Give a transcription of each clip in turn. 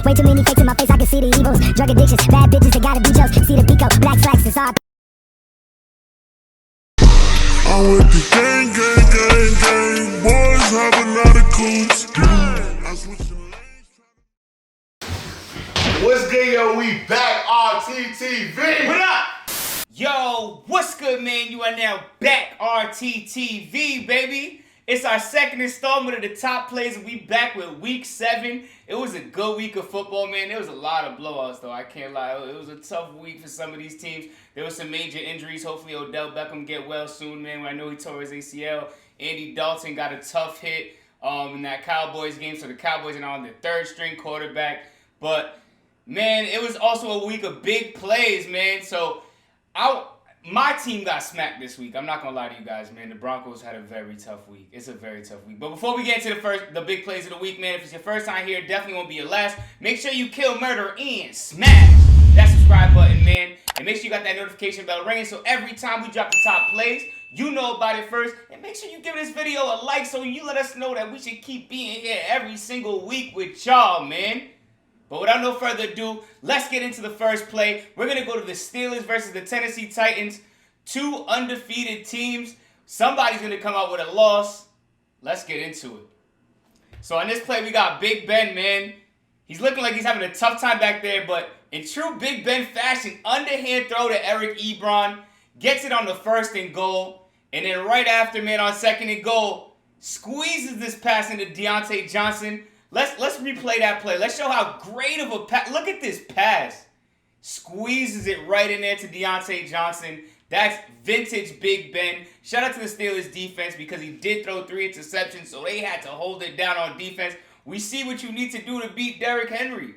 Way too many fakes in my face, I can see the evils. Drug addictions, bad bitches, they gotta be jokes. See the pico, black slacks, it's all. I'm with the gang, boys have a lot of coops. What's good, yo? We back RTTV. What up? Yo, what's good, man? You are now back RTTV, baby. It's our second installment of the top plays, and we back with week 7. It was a good week of football, man. There was a lot of blowouts, though. I can't lie. It was a tough week for some of these teams. There was some major injuries. Hopefully, Odell Beckham get well soon, man. I know he tore his ACL. Andy Dalton got a tough hit in that Cowboys game, so the Cowboys are now on their third-string quarterback. But, man, it was also a week of big plays, man. So, my team got smacked this week. I'm not going to lie to you guys, man. The Broncos had a very tough week. It's a very tough week. But before we get into the big plays of the week, man, if it's your first time here, definitely won't be your last. Make sure you kill, murder, and smash that subscribe button, man. And make sure you got that notification bell ringing so every time we drop the top plays, you know about it first. And make sure you give this video a like so you let us know that we should keep being here every single week with y'all, man. But without no further ado, let's get into the first play. We're going to go to the Steelers versus the Tennessee Titans. Two undefeated teams. Somebody's going to come out with a loss. Let's get into it. So on this play, we got Big Ben, man. He's looking like he's having a tough time back there, but in true Big Ben fashion, underhand throw to Eric Ebron. Gets it on the 1st and goal. And then right after, man, on 2nd and goal, squeezes this pass into Deontay Johnson. Let's replay that play. Let's show how great of a pass. Look at this pass. Squeezes it right in there to Deontay Johnson. That's vintage Big Ben. Shout out to the Steelers defense because he did throw 3 interceptions, so they had to hold it down on defense. We see what you need to do to beat Derrick Henry.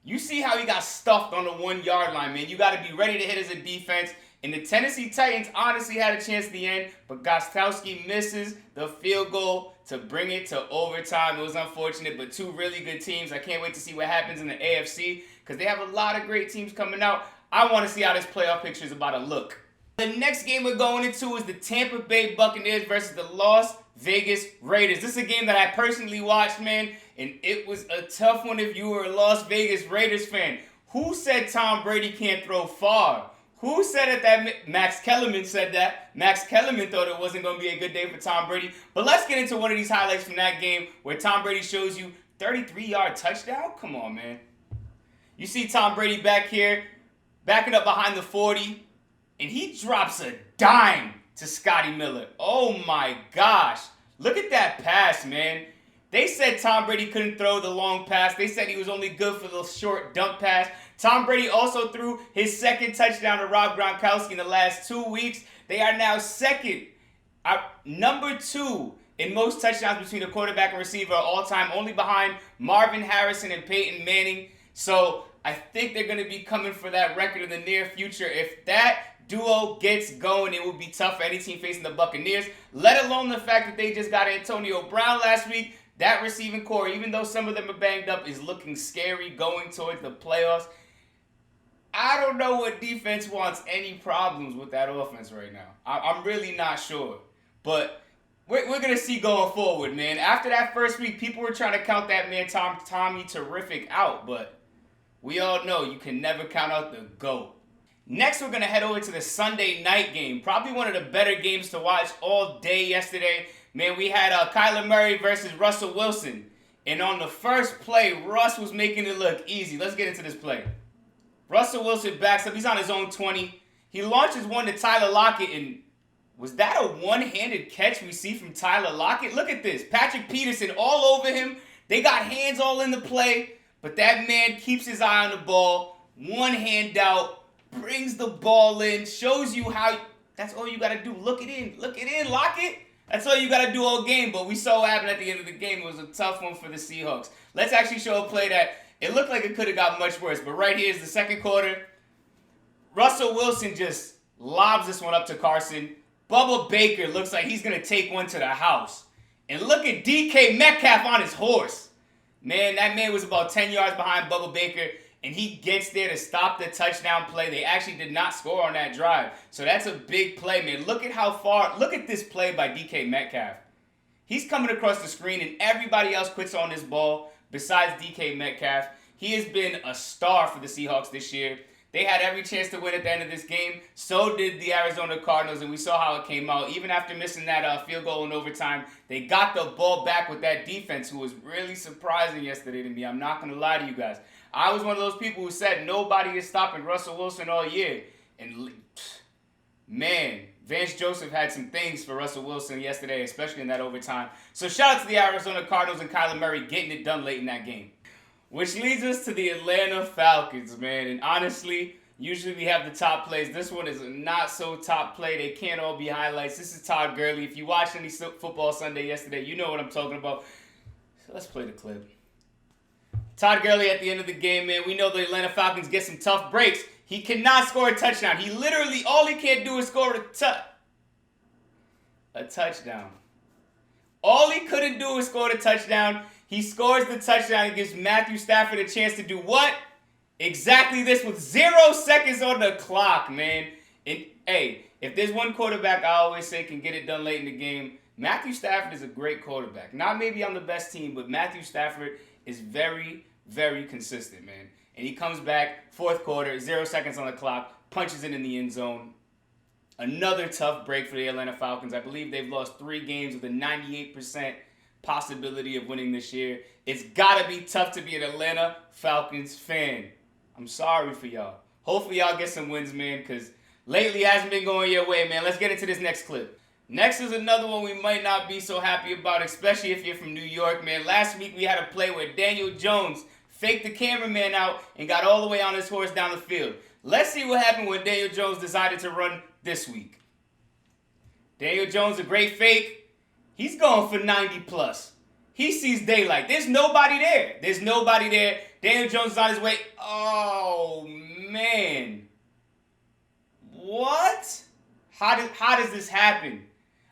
You see how he got stuffed on the 1-yard line, man. You got to be ready to hit as a defense. And the Tennessee Titans honestly had a chance at the end, but Gostkowski misses the field goal to bring it to overtime. It was unfortunate, but two really good teams. I can't wait to see what happens in the AFC because they have a lot of great teams coming out. I want to see how this playoff picture is about to look. The next game we're going into is the Tampa Bay Buccaneers versus the Las Vegas Raiders. This is a game that I personally watched, man, and it was a tough one if you were a Las Vegas Raiders fan. Who said Tom Brady can't throw far? Who said it that Max Kellerman said that? Max Kellerman thought it wasn't going to be a good day for Tom Brady. But let's get into one of these highlights from that game where Tom Brady shows you 33-yard touchdown. Come on, man. You see Tom Brady back here, backing up behind the 40, and he drops a dime to Scotty Miller. Oh, my gosh. Look at that pass, man. They said Tom Brady couldn't throw the long pass. They said he was only good for the short dump pass. Tom Brady also threw his second touchdown to Rob Gronkowski in the last 2 weeks. They are now number 2 in most touchdowns between a quarterback and receiver all time, only behind Marvin Harrison and Peyton Manning. So I think they're going to be coming for that record in the near future. If that duo gets going, it will be tough for any team facing the Buccaneers, let alone the fact that they just got Antonio Brown last week. That receiving core, even though some of them are banged up, is looking scary going towards the playoffs. I don't know what defense wants any problems with that offense right now. I'm really not sure. But we're going to see going forward, man. After that first week, people were trying to count that man Tommy Terrific out. But we all know you can never count out the GOAT. Next, we're going to head over to the Sunday night game. Probably one of the better games to watch all day yesterday. Man, we had Kyler Murray versus Russell Wilson. And on the first play, Russ was making it look easy. Let's get into this play. Russell Wilson backs up. He's on his own 20. He launches one to Tyler Lockett. And was that a one-handed catch we see from Tyler Lockett? Look at this. Patrick Peterson all over him. They got hands all in the play. But that man keeps his eye on the ball. One hand out. Brings the ball in. Shows you how. That's all you got to do. Look it in. Look it in, Lockett. That's all you got to do all game. But we saw what happened at the end of the game. It was a tough one for the Seahawks. Let's actually show a play that it looked like it could have got much worse. But right here is the second quarter. Russell Wilson just lobs this one up to Carson. Bubba Baker looks like he's going to take one to the house. And look at DK Metcalf on his horse. Man, that man was about 10 yards behind Bubba Baker. And he gets there to stop the touchdown play. They actually did not score on that drive. So that's a big play, man. Look at how far. Look at this play by DK Metcalf. He's coming across the screen, and everybody else quits on this ball besides DK Metcalf. He has been a star for the Seahawks this year. They had every chance to win at the end of this game. So did the Arizona Cardinals, and we saw how it came out. Even after missing that field goal in overtime, they got the ball back with that defense, who was really surprising yesterday to me. I'm not going to lie to you guys. I was one of those people who said nobody is stopping Russell Wilson all year. And, man, Vance Joseph had some things for Russell Wilson yesterday, especially in that overtime. So shout out to the Arizona Cardinals and Kyler Murray getting it done late in that game. Which leads us to the Atlanta Falcons, man. And honestly, usually we have the top plays. This one is a not so top play. They can't all be highlights. This is Todd Gurley. If you watched any football Sunday yesterday, you know what I'm talking about. So let's play the clip. Todd Gurley at the end of the game, man. We know the Atlanta Falcons get some tough breaks. He cannot score a touchdown. He literally, all he can't do is score a touchdown. All he couldn't do is score the touchdown. He scores the touchdown and gives Matthew Stafford a chance to do what? Exactly this with 0 seconds on the clock, man. And, hey, if there's one quarterback I always say can get it done late in the game, Matthew Stafford is a great quarterback. Not maybe on the best team, but Matthew Stafford is very, very consistent, man. And he comes back, fourth quarter, 0 seconds on the clock, punches it in the end zone. Another tough break for the Atlanta Falcons. I believe they've lost 3 games with a 98% possibility of winning this year. It's got to be tough to be an Atlanta Falcons fan. I'm sorry for y'all. Hopefully y'all get some wins, man, because lately it hasn't been going your way, man. Let's get into this next clip. Next is another one we might not be so happy about, especially if you're from New York, man. Last week we had a play where Daniel Jones faked the cameraman out and got all the way on his horse down the field. Let's see what happened when Daniel Jones decided to run this week. Daniel Jones, a great fake. He's going for 90 plus. He sees daylight. There's nobody there. Daniel Jones is on his way. Oh, man. What? How does this happen?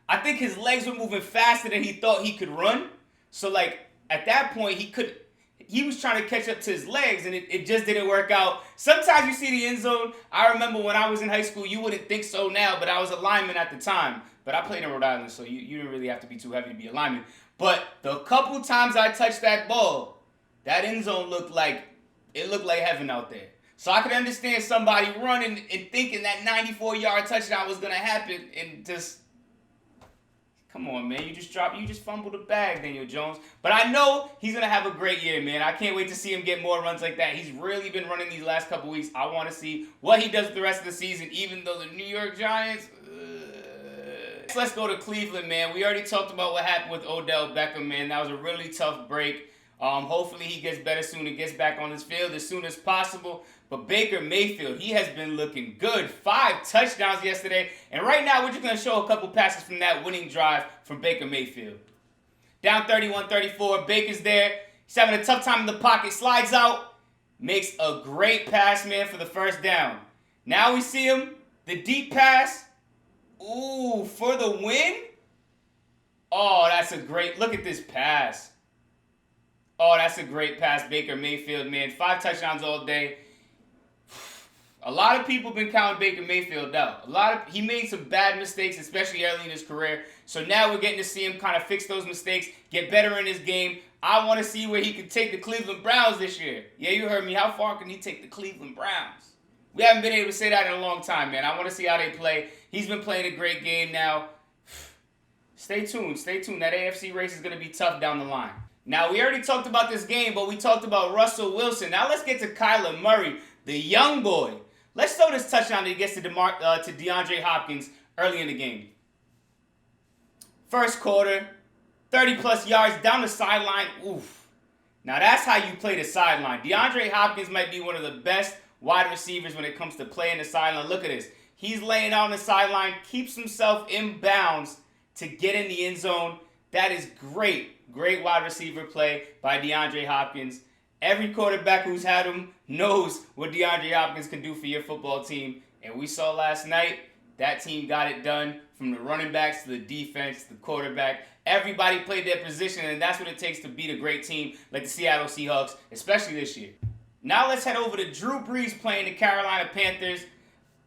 I think his legs were moving faster than he thought he could run. So, at that point, he was trying to catch up to his legs, and it just didn't work out. Sometimes you see the end zone. I remember when I was in high school, you wouldn't think so now, but I was a lineman at the time. But I played in Rhode Island, so you didn't really have to be too heavy to be a lineman. But the couple times I touched that ball, that end zone looked like heaven out there. So I could understand somebody running and thinking that 94-yard touchdown was going to happen, and just, come on, man. You just fumbled the bag, Daniel Jones. But I know he's going to have a great year, man. I can't wait to see him get more runs like that. He's really been running these last couple weeks. I want to see what he does with the rest of the season, even though the New York Giants... Let's go to Cleveland, man. We already talked about what happened with Odell Beckham, man. That was a really tough break. Hopefully he gets better soon and gets back on his field as soon as possible. But Baker Mayfield, he has been looking good. 5 touchdowns yesterday. And right now, we're just going to show a couple passes from that winning drive from Baker Mayfield. Down 31-34. Baker's there. He's having a tough time in the pocket. Slides out. Makes a great pass, man, for the first down. Now we see him. The deep pass. Ooh, for the win? Oh, that's a great... Look at this pass. Oh, that's a great pass, Baker Mayfield, man. 5 touchdowns all day. A lot of people have been counting Baker Mayfield out. He made some bad mistakes, especially early in his career. So now we're getting to see him kind of fix those mistakes, get better in his game. I want to see where he can take the Cleveland Browns this year. Yeah, you heard me. How far can he take the Cleveland Browns? We haven't been able to say that in a long time, man. I want to see how they play. He's been playing a great game now. Stay tuned. That AFC race is going to be tough down the line. Now, we already talked about this game, but we talked about Russell Wilson. Now, let's get to Kyler Murray, the young boy. Let's throw this touchdown that he gets to DeAndre Hopkins early in the game. First quarter, 30-plus yards down the sideline. Oof. Now, that's how you play the sideline. DeAndre Hopkins might be one of the best wide receivers when it comes to playing the sideline. Look at this. He's laying out on the sideline, keeps himself in bounds to get in the end zone. That is great. Great wide receiver play by DeAndre Hopkins. Every quarterback who's had him knows what DeAndre Hopkins can do for your football team. And we saw last night, that team got it done from the running backs to the defense, the quarterback. Everybody played their position, and that's what it takes to beat a great team like the Seattle Seahawks, especially this year. Now let's head over to Drew Brees playing the Carolina Panthers.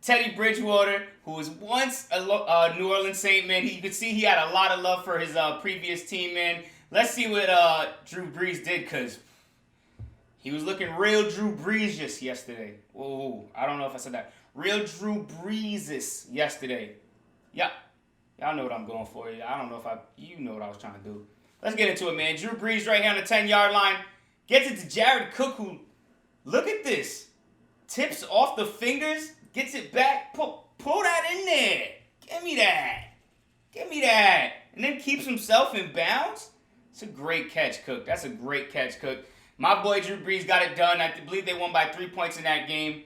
Teddy Bridgewater, who was once a New Orleans Saint, man. You could see he had a lot of love for his previous team, man. Let's see what Drew Brees did, because He was looking real Drew Brees yesterday. Whoa, I don't know if I said that. Real Drew Brees yesterday. Yeah, y'all know what I'm going for. I don't know if you know what I was trying to do. Let's get into it, man. Drew Brees right here on the 10-yard line. Gets it to Jared Cook, who, look at this. Tips off the fingers, gets it back. Pull that in there. Give me that. Give me that. And then keeps himself in bounds. It's a great catch, Cook. That's a great catch, Cook. My boy Drew Brees got it done. I believe they won by 3 points in that game.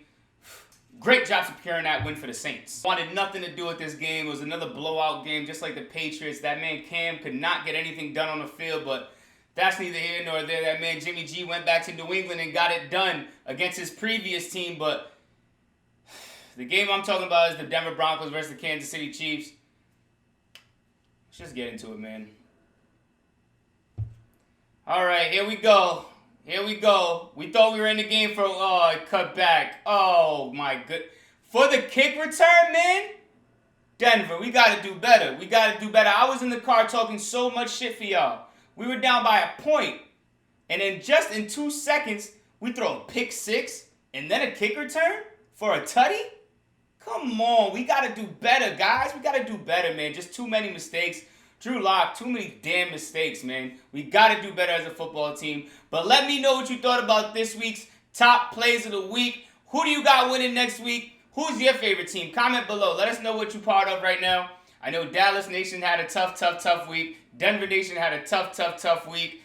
Great job securing that win for the Saints. Wanted nothing to do with this game. It was another blowout game, just like the Patriots. That man Cam could not get anything done on the field, but that's neither here nor there. That man Jimmy G went back to New England and got it done against his previous team, but the game I'm talking about is the Denver Broncos versus the Kansas City Chiefs. Let's just get into it, man. All right, here we go. Here we go. We thought we were in the game for, it cut back. Oh, my good. For the kick return, man, Denver, we got to do better. We got to do better. I was in the car talking so much shit for y'all. We were down by a point. And then just in 2 seconds, we throw a pick six and then a kick return for a tutty? Come on. We got to do better, guys. We got to do better, man. Just too many mistakes. Drew Lock, too many damn mistakes, man. We got to do better as a football team. But let me know what you thought about this week's top plays of the week. Who do you got winning next week? Who's your favorite team? Comment below. Let us know what you're part of right now. I know Dallas Nation had a tough week. Denver Nation had a tough week.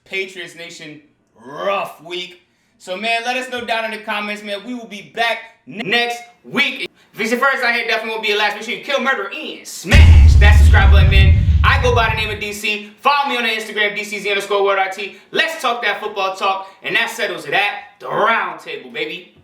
Patriots Nation, rough week. So, man, let us know down in the comments, man. We will be back next week. If it's your first time here, definitely won't be your last. Make sure you kill, murder, and smash that subscribe button, man. I go by the name of DC. Follow me on the Instagram, DCZ_WorldRT. Let's talk that football talk. And that settles it at the round table, baby.